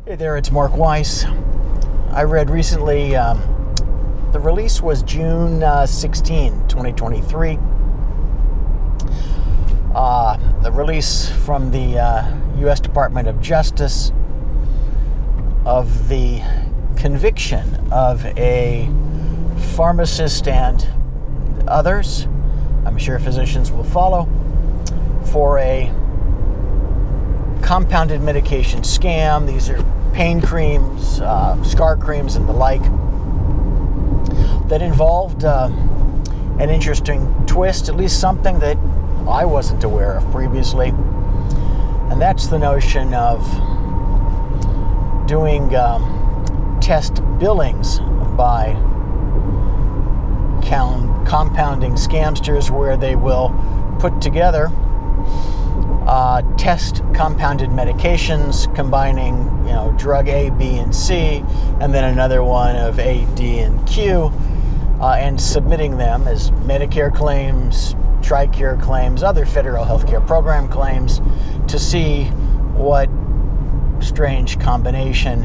Hey there, it's Mark Weiss. I read recently, the release was June 16, 2023. The release from the U.S. Department of Justice of the conviction of a pharmacist and others, I'm sure physicians will follow, for a compounded medication scam. These are pain creams, scar creams, and the like, that involved an interesting twist, at least something that I wasn't aware of previously. And that's the notion of doing test billings by compounding scamsters, where they will put together test compounded medications combining, drug A, B, and C, and then another one of A, D, and Q, and submitting them as Medicare claims, TRICARE claims, other federal healthcare program claims, to see what strange combination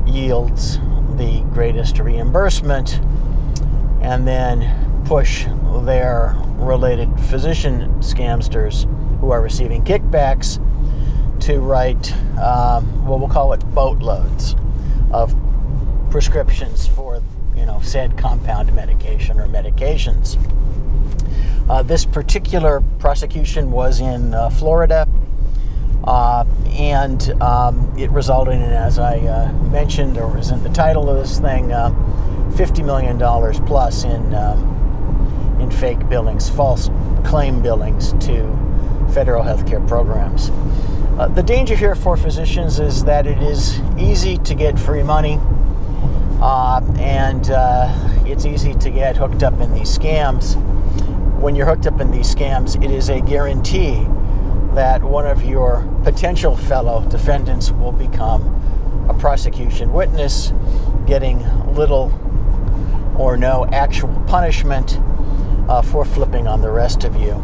yields the greatest reimbursement, and then push their related physician scamsters who are receiving kickbacks to write, we'll call it boatloads of prescriptions for, said compound medication or medications. This particular prosecution was in Florida, and it resulted in, as I mentioned, or is in the title of this thing, $50 million plus in fake billings, false claim billings to federal healthcare programs. The danger here for physicians is that it is easy to get free money, and it's easy to get hooked up in these scams. When you're hooked up in these scams, it is a guarantee that one of your potential fellow defendants will become a prosecution witness, getting little or no actual punishment for flipping on the rest of you.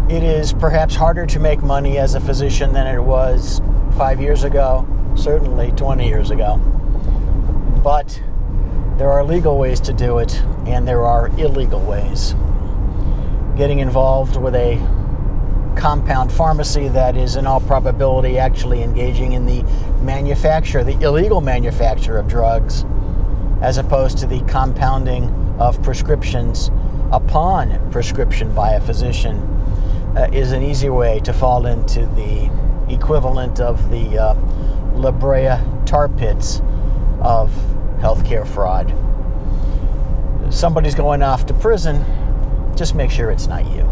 It is perhaps harder to make money as a physician than it was 5 years ago, certainly 20 years ago. But there are legal ways to do it, and there are illegal ways. Getting involved with a compound pharmacy that is in all probability actually engaging in the illegal manufacture of drugs, as opposed to the compounding of prescriptions upon prescription by a physician, is an easy way to fall into the equivalent of the La Brea tar pits of healthcare fraud. Somebody's going off to prison. Just make sure it's not you.